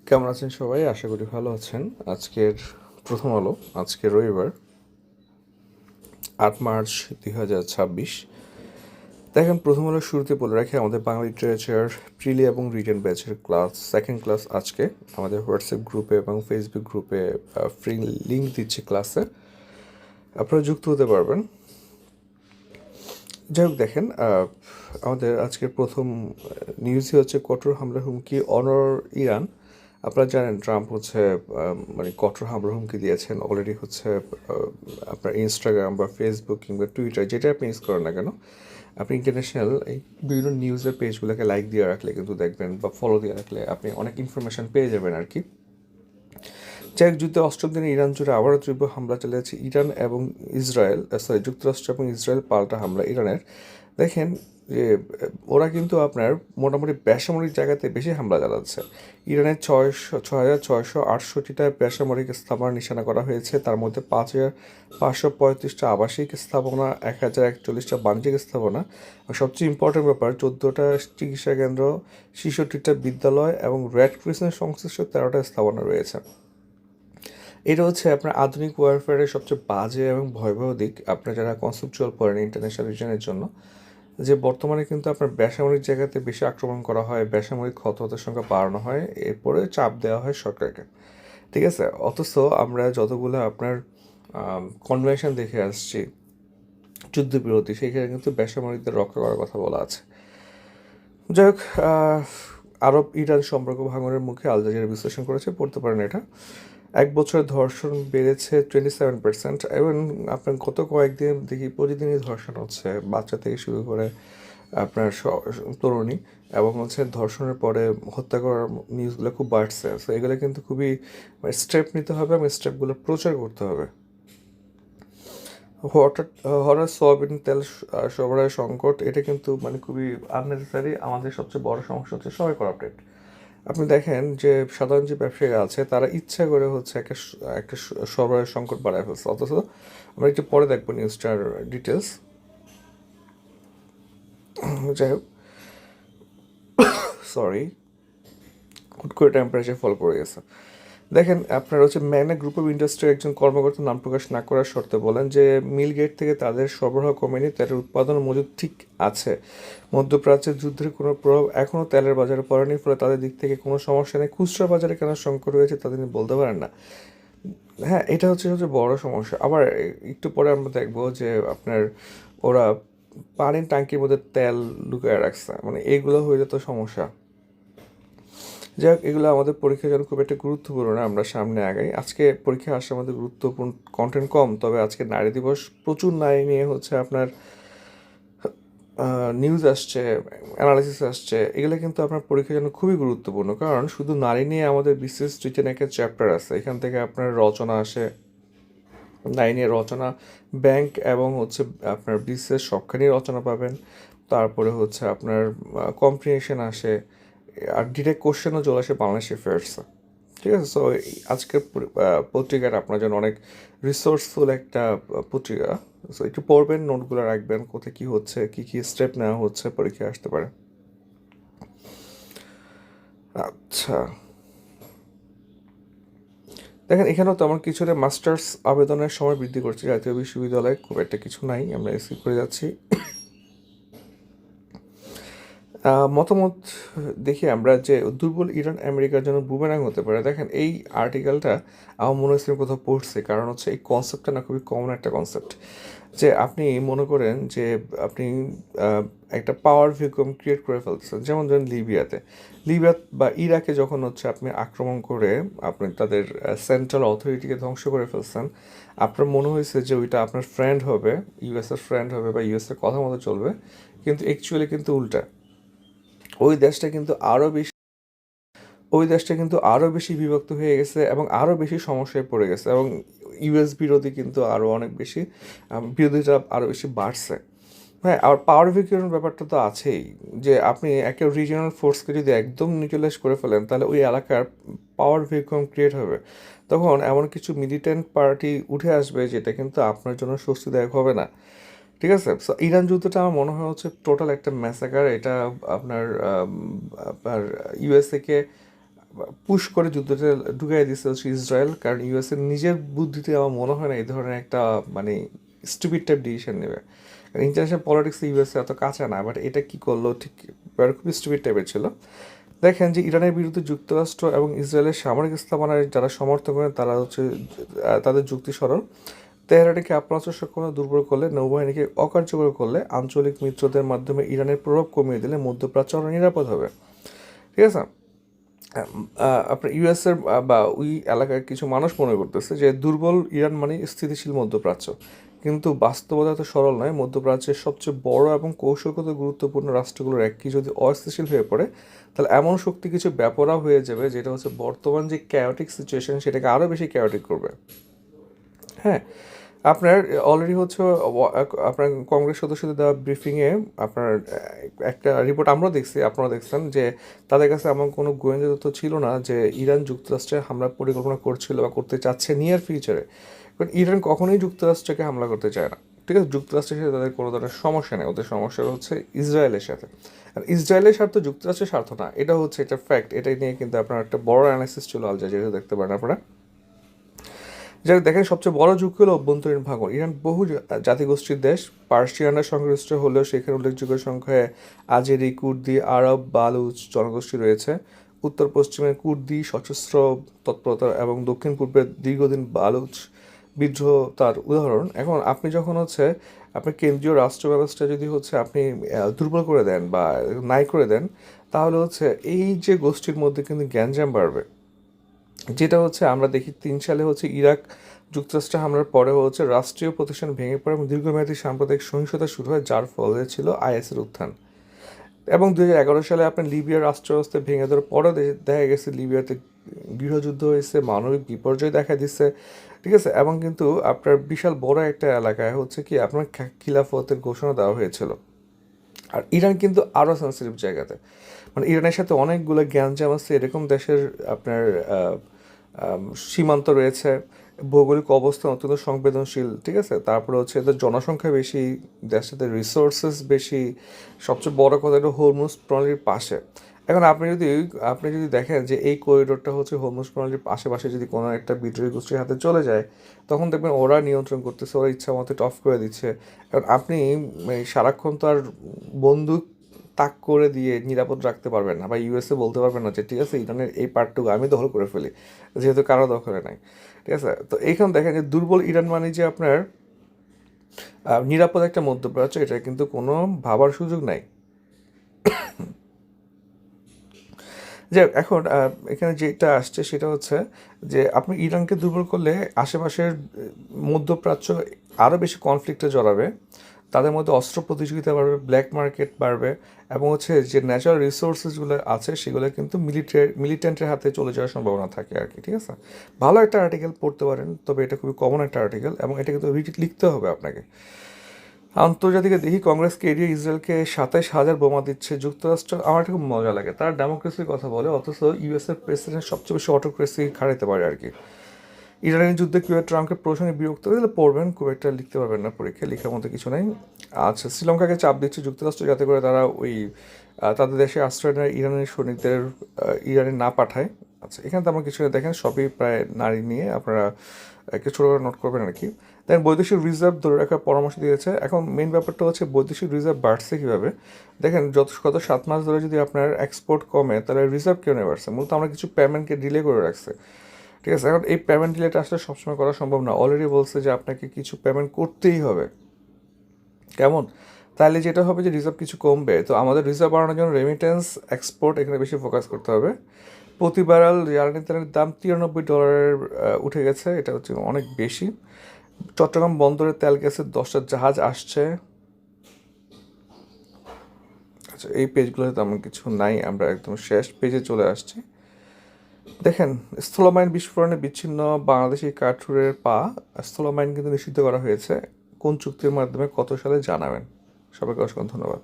কেমন আছেন সবাই? আশা করি ভালো আছেন। আজকের প্রথম আলো, আজকে রবিবার ৮ মার্চ ২০২৬। দেখেন, প্রথম আলোর শুরুতে বলে রাখি আমাদের বাংলা লিটারেচার প্রিলি এবং রিটেন ব্যাচের ক্লাস সেকেন্ড ক্লাস আজকে আমাদের হোয়াটসঅ্যাপ গ্রুপে এবং ফেসবুক গ্রুপে ফ্রি লিঙ্ক দিচ্ছে ক্লাসে, আপনারা যুক্ত হতে পারবেন। যাই হোক, দেখেন, আমাদের আজকের প্রথম নিউজই হচ্ছে কঠোর হামলার হুমকি অনর ইরান। আপনারা জানেন ট্রাম্প হচ্ছে মানে কঠোর হামলার হুমকি দিয়েছেন অলরেডি। হচ্ছে আপনার ইনস্টাগ্রাম বা ফেসবুক কিংবা টুইটার যেটা আপনি ইউজ করেন না কেন, আপনি ইন্টারন্যাশনাল এই বিভিন্ন নিউজের পেজগুলোকে লাইক দিয়ে রাখলে কিন্তু দেখবেন, বা ফলো দিয়ে রাখলে আপনি অনেক ইনফরমেশন পেয়ে যাবেন আর কি। যাই হোক, যুদ্ধে অষ্টম দিনে ইরান জুড়ে আবারও তীব্র হামলা চালিয়েছে ইরান এবং ইসরায়েল, যুক্তরাষ্ট্র এবং ইসরায়েল পাল্টা হামলা ইরানের। দেখেন যে ওরা কিন্তু আপনার মোটামুটি বেসামরিক জায়গাতে বেশি হামলা চালাচ্ছে। ইরানের 6,668টা বেসামরিক স্থাপনা নিশানা করা হয়েছে, তার মধ্যে 5,535টা আবাসিক স্থাপনা, 1,041টা বাণিজ্যিক স্থাপনা, আর সবচেয়ে ইম্পর্টেন্ট ব্যাপার 14টা চিকিৎসা কেন্দ্র, 66টা বিদ্যালয় এবং রেড ক্রিসেন্ট সংশ্লিষ্ট 13টা স্থাপনা রয়েছে। এটা হচ্ছে আপনার আধুনিক ওয়ারফেয়ারের সবচেয়ে বাজে এবং ভয়াবহ দিক। আপনার যারা কনসেপচুয়াল পড়েন ইন্টারন্যাশনাল রিজনের জন্য, যে বর্তমানে কিন্তু আপনার বেসামরিক জায়গাতে বেশি আক্রমণ করা হয়, বেসামরিক হতাহতের সংখ্যা বাড়ানো হয়, এরপরে চাপ দেওয়া হয় সরকারকে। ঠিক আছে, অথচ আমরা যতগুলো আপনার কনভেনশন দেখে আসছি যুদ্ধবিরতি, সেখানে কিন্তু বেসামরিকদের রক্ষা করার কথা বলা আছে। যাই হোক, আরব ইরান সম্পর্ক ভাঙনের মুখে আল জাজিরা বিশ্লেষণ করেছে, পড়তে পারেন এটা। 1 বছরে ধর্ষণ বেড়েছে 27%। এবং আপনার গত কয়েকদিন দেখি প্রতিদিনই ধর্ষণ হচ্ছে, বাচ্চা থেকে শুরু করে আপনার তরুণী, এবং হচ্ছে ধর্ষণের পরে হত্যা করার নিউজগুলো খুব বাড়ছে। সো এগুলো কিন্তু খুবই স্টেপ নিতে হবে এবং স্টেপগুলো প্রচার করতে হবে। হঠাৎ হঠাৎ সয়াবিন তেল সরবরাহ সংকট, এটা কিন্তু মানে খুবই আননেসেসারি। আমাদের সবচেয়ে বড় সমস্যা হচ্ছে সবাই করাপ্টেড। আপনি দেখেন যে সাধারণ যে ব্যবসায়ীরা আছে তারা ইচ্ছা করে হচ্ছে একটা একটা সরবরাহের সংকট বাড়ায় ফেলছে, অথচ আমরা একটু পরে দেখবো নিউজটার ডিটেলস। যাই হোক, সরি, হুট করে টেম্পারেচার ফল করে গেছে। দেখেন, আপনার হচ্ছে ম্যাগনা গ্রুপ অফ ইন্ডাস্ট্রির একজন কর্মকর্তা নাম প্রকাশ না করার শর্তে বলেন যে মিল গেট থেকে তাদের সরবরাহ কমেনি, তেলের উৎপাদন মজুদ ঠিক আছে। মধ্যপ্রাচ্যের যুদ্ধের কোনো প্রভাব এখনও তেলের বাজারে পড়েনি, ফলে তাদের দিক থেকে কোনো সমস্যা নেই। খুচরা বাজারে কেন সংকট রয়েছে তা তিনি বলতে পারেন না। হ্যাঁ, এটা হচ্ছে সবচেয়ে বড় সমস্যা। আবার একটু পরে আমরা দেখবো যে আপনার ওরা পানির ট্যাঙ্কির মধ্যে তেল লুকিয়ে রাখছে, মানে এগুলো হইলে তো সমস্যা। যাই হোক, এগুলো আমাদের পরীক্ষার জন্য খুব একটা গুরুত্বপূর্ণ না, আমরা সামনে আগাই। আজকে পরীক্ষায় আসছে আমাদের গুরুত্বপূর্ণ কন্টেন্ট কম, তবে আজকে নারী দিবস, প্রচুর নারী নিয়ে হচ্ছে আপনার নিউজ আসছে, অ্যানালাইসিস আসছে। এগুলো কিন্তু আপনার পরীক্ষার জন্য খুবই গুরুত্বপূর্ণ, কারণ শুধু নারী নিয়ে আমাদের বিশেষ রিটেন একটা চ্যাপ্টার আছে, এখান থেকে আপনার রচনা আসে, নারী নিয়ে রচনা, ব্যাংক এবং হচ্ছে আপনার বিশেষ সবখানি রচনা পাবেন। তারপরে হচ্ছে আপনার কম্প্রিহেনশন আসে, আর ডিরেক্ট কোশ্চেনও চলে আসে বাংলাদেশ অ্যাফেয়ার্সে। ঠিক আছে, সো আজকের পত্রিকাটা আপনার জন্য অনেক রিসোর্সফুল একটা পত্রিকা। সো একটু পড়বেন, নোটগুলো রাখবেন, কোথায় কী হচ্ছে, কী কী স্টেপ নেওয়া হচ্ছে, পরীক্ষায় আসতে পারে। আচ্ছা, দেখেন, এখানেও তেমন কিছু না। মাস্টার্স আবেদনের সময় বৃদ্ধি করছে জাতীয় বিশ্ববিদ্যালয়ে, খুব একটা কিছু নাই, আমরা স্কিপ করে যাচ্ছি। মতামত দেখি আমরা যে দুর্বল ইরান আমেরিকার জন্য বুমেরাং হতে পারে। দেখেন, এই আর্টিকেলটা আমার মনে হচ্ছে কোথাও পড়ছে, কারণ হচ্ছে এই কনসেপ্টটা না খুবই কমন একটা কনসেপ্ট। যে আপনি মনে করেন যে আপনি একটা পাওয়ার ভ্যাকুয়াম ক্রিয়েট করে ফেলতেছেন, যেমন ধরেন লিবিয়া বা ইরাকে যখন হচ্ছে আপনি আক্রমণ করে আপনি তাদের সেন্ট্রাল অথরিটিকে ধ্বংস করে ফেলছেন, আপনার মনে হয়েছে যে ওইটা আপনার ফ্রেন্ড হবে, ইউএসএর ফ্রেন্ড হবে বা ইউএসএর কথা মতো চলবে, কিন্তু অ্যাকচুয়ালি কিন্তু উল্টা। ওই দেশটা কিন্তু আরও বেশি ওই দেশটা কিন্তু আরও বেশি বিভক্ত হয়ে গেছে এবং আরও বেশি সমস্যায় পড়ে গেছে, এবং ইউএস বিরোধী কিন্তু আরও অনেক বেশি, বিরোধীটা আরও বেশি বাড়ছে। হ্যাঁ, আর পাওয়ার ভ্যাকুয়ামের ব্যাপারটা তো আছেই, যে আপনি একটা রিজিওনাল ফোর্সকে যদি একদম নিউট্রালাইজ করে ফেলেন, তাহলে ওই এলাকার পাওয়ার ভ্যাকুয়াম ক্রিয়েট হবে। তখন এমন কিছু মিলিটেন্ট পার্টি উঠে আসবে যেটা কিন্তু আপনার জন্য স্বস্তিদায়ক হবে না। ঠিক আছে, সো ইরান যুদ্ধটা আমার মনে হয় হচ্ছে টোটাল একটা ম্যাসাকার। এটা আপনার আপনার ইউএসএকে পুশ করে যুদ্ধটা ঢুকাই দিচ্ছে হচ্ছে ইসরায়েল, কারণ ইউএসএ নিজের বুদ্ধিতে আমার মনে হয় না এই ধরনের একটা মানে স্টুপিড টাইপ ডিসিশন নেবে। কারণ ইন্টারন্যাশনাল পলিটিক্সে ইউএসএ এত কাঁচা না, বাট এটা কি করলো ঠিক খুবই স্টুপিড টাইপের ছিল। দেখেন যে ইরানের বিরুদ্ধে যুক্তরাষ্ট্র এবং ইসরায়েলের সামরিক স্থাপনার যারা সমর্থন করেন তারা হচ্ছে তাদের যুক্তি সরল। তেহরানকে আক্রমণাত্মক সক্ষমতা দুর্বল করলে, নৌবাহিনীকে অকার্যকর করলে, আঞ্চলিক মিত্রদের মাধ্যমে ইরানের প্রভাব কমিয়ে দিলে মধ্যপ্রাচ্য আরও নিরাপদ হবে। ঠিক আছে। আপনার ইউএসের বা ওই এলাকার কিছু মানুষ মনে করতেছে যে দুর্বল ইরান মানে স্থিতিশীল মধ্যপ্রাচ্য, কিন্তু বাস্তবতা তো সরল নয়। মধ্যপ্রাচ্যের সবচেয়ে বড় এবং কৌশলগত গুরুত্বপূর্ণ রাষ্ট্রগুলোর একটি যদি অস্থিতিশীল হয়ে পড়ে, তাহলে এমন শক্তি কিছু ব্যাপরা হয়ে যাবে যেটা হচ্ছে বর্তমান যে ক্যাওটিক সিচুয়েশন সেটাকে আরও বেশি ক্যাওটিক করবে। হ্যাঁ, আপনার অলরেডি হচ্ছে আপনার কংগ্রেস সদস্যদের দেওয়া ব্রিফিংয়ে আপনার একটা রিপোর্ট আমরা দেখছি, আপনারা দেখছেন যে তাদের কাছে এমন কোনো গোয়েন্দা তথ্য ছিল না যে ইরান যুক্তরাষ্ট্রে হামলার পরিকল্পনা করছিল বা করতে চাচ্ছে নিয়ার ফিউচারে। বাট ইরান কখনোই যুক্তরাষ্ট্রকে হামলা করতে চায় না। ঠিক আছে, যুক্তরাষ্ট্রের সাথে তাদের কোনো ধরনের সমস্যা নেই, ওদের সমস্যা হচ্ছে ইসরায়েলের সাথে। আর ইসরায়েলের স্বার্থ যুক্তরাষ্ট্রের স্বার্থ না, এটা হচ্ছে এটা ফ্যাক্ট। এটাই নিয়ে কিন্তু আপনার একটা বড় অ্যানালিসিস ছিল আল জাজিরা, দেখতে পারেন আপনারা। যারা দেখেন সবচেয়ে বড় ঝুঁকি হলো অভ্যন্তরীণ ভাঙন। ইরান বহু জাতিগোষ্ঠীর দেশ, পার্সিয়ানরা সংশ্লিষ্ট হলেও সেখানে উল্লেখযোগ্য সংখ্যায় আজেরি, কুর্দি, আরব, বালুচ জনগোষ্ঠী রয়েছে। উত্তর পশ্চিমে কুর্দি সশস্ত্র তৎপরতা এবং দক্ষিণ পূর্বে দীর্ঘদিন বালুচ বিদ্রোহ তার উদাহরণ। এখন আপনি যখন হচ্ছে আপনি কেন্দ্রীয় রাষ্ট্র ব্যবস্থা যদি হচ্ছে আপনি দুর্বল করে দেন বা নাই করে দেন, তাহলে হচ্ছে এই যে গোষ্ঠীর মধ্যে কিন্তু গ্যাঞ্জাম বাড়বে। যেটা হচ্ছে আমরা দেখি 3 সালে হচ্ছে ইরাক যুক্তরাষ্ট্রে হামলার পরে হচ্ছে রাষ্ট্রীয় প্রতিষ্ঠান ভেঙে পড়ে এবং দীর্ঘমেয়াদী সাম্প্রদায়িক সহিংসতা শুরু হয়, যার ফলে ছিল আইএসের উত্থান। এবং 2011 সালে আপনার লিবিয়ার রাষ্ট্র ব্যবস্থা ভেঙে দেওয়ার পরে দেখা গেছে লিবিয়াতে গৃহযুদ্ধ হয়েছে, মানবিক বিপর্যয় দেখা দিচ্ছে। ঠিক আছে, এবং কিন্তু আপনার বিশাল বড় একটা এলাকায় হচ্ছে কি আপনার খিলাফতের ঘোষণা দেওয়া হয়েছিল। আর ইরান কিন্তু আরও সেন্সিটিভ জায়গাতে, মানে ইরানের সাথে অনেকগুলো গ্যাঞ্জাম আছে, এরকম দেশের আপনার সীমান্ত রয়েছে, ভৌগোলিক অবস্থান অত্যন্ত সংবেদনশীল। ঠিক আছে, তারপরে হচ্ছে এদের জনসংখ্যা বেশি, দেশটাতে রিসোর্সেস বেশি, সবচেয়ে বড় কথা এটা হরমুজ প্রণালীর পাশে। এখন আপনি যদি দেখেন যে এই করিডোরটা হচ্ছে হরমুজ প্রণালীর আশেপাশে যদি কোনো একটা বিদ্রোহী গোষ্ঠীর হাতে চলে যায়, তখন দেখবেন ওরা নিয়ন্ত্রণ করতেছে, ওরা ইচ্ছা মতো অফ করে দিচ্ছে। কারণ আপনি সারাক্ষণ তো আর বন্দুক তাক করে দিয়ে নিরাপদ রাখতে পারবেন না, বা ইউএসএ বলতে পারবেন না যে ঠিক আছে ইরানের এই পার্টটুকু আমি দখল করে ফেলি, যেহেতু কারো দখলে নাই। ঠিক আছে, তো এইখানে দেখেন যে দুর্বল ইরান মানে যে আপনার নিরাপদ একটা মধ্যপ্রাচ্য, এটা কিন্তু কোনো ভাবার সুযোগ নাই। যে এখন এখানে যেটা আসছে সেটা হচ্ছে যে আপনি ইরানকে দুর্বল করলে আশেপাশের মধ্যপ্রাচ্য আরও বেশি কনফ্লিক্টে জড়াবে, তাদের মধ্যে অস্ত্র প্রতিযোগিতা বাড়বে, ব্ল্যাক মার্কেট বাড়বে, এবং হচ্ছে যে ন্যাচারাল রিসোর্সেসগুলো আছে সেগুলো কিন্তু মিলিটেন্টের হাতে চলে যাওয়ার সম্ভাবনা থাকে আর কি। ঠিক আছে, ভালো একটা আর্টিকেল পড়তে পারেন, তবে এটা খুবই কমন একটা আর্টিকেল এবং এটা কিন্তু লিখতে হবে আপনাকে। আন্তর্জাতিকে দেখি কংগ্রেসকে এড়িয়ে ইসরায়েলকে 27,000 বোমা দিচ্ছে যুক্তরাষ্ট্র। আমার এটা খুব মজা লাগে, তারা ডেমোক্রেসির কথা বলে অথচ ইউএসের প্রেসিডেন্ট সবচেয়ে বেশি অটোক্রেসি খাড়াইতে পারে আর কি। ইরানের যুদ্ধে কীভাবে ট্রাম্পকে প্রশংসায় বিরক্ত হলে পড়বেন, খুব একটা লিখতে পারবেন না, পরীক্ষায় লেখার মতো কিছু নেই। আচ্ছা, শ্রীলঙ্কাকে চাপ দিচ্ছে যুক্তরাষ্ট্র যাতে করে তারা ওই তাদের দেশে আশ্রয় নেয় ইরানের সৈনিকদের ইরানে না পাঠায়। আচ্ছা, এখানে তো আমার কিছু দেখেন সবই প্রায় নারী নিয়ে, আপনারা একটু ছোটো করে নোট করবেন আর কি। দেন বৈদেশিক রিজার্ভ ধরে রাখার পরামর্শ দিয়েছে। এখন মেন ব্যাপারটা হচ্ছে বৈদেশিক রিজার্ভ বাড়ছে কীভাবে। দেখেন গত 7 মাস ধরে যদি আপনার এক্সপোর্ট কমে তাহলে রিজার্ভ কেন বাড়ছে, মূলত আমরা কিছু পেমেন্টকে ডিলে করে রাখছে। ঠিক আছে, এখন এই পেমেন্ট ডিলেটা আসলে সবসময় করা সম্ভব না, অলরেডি বলছে যে আপনাকে কিছু পেমেন্ট করতেই হবে। কেমন, তাহলে যেটা হবে যে রিজার্ভ কিছু কমবে, তো আমাদের রিজার্ভ বাড়ানোর জন্য রেমিটেন্স, এক্সপোর্ট এখানে বেশি ফোকাস করতে হবে। প্রতি ব্যারেল জ্বালানি তেলের দাম $93 উঠে গেছে, এটা হচ্ছে অনেক বেশি। চট্টগ্রাম বন্দরে তেল গ্যাসের 10টা জাহাজ আসছে। আচ্ছা, এই পেজগুলোতে তেমন কিছু নাই, আমরা একদম শেষ পেজে চলে আসছি। দেখেন স্থলমাইন বিস্ফোরণে বিচ্ছিন্ন বাংলাদেশি কাঠুরের পা, স্থলমাইন কিন্তু নিষিদ্ধ করা হয়েছে, কোন চুক্তির মাধ্যমে কত সালে জানাবেন। সবাইকে অসংখ্য ধন্যবাদ।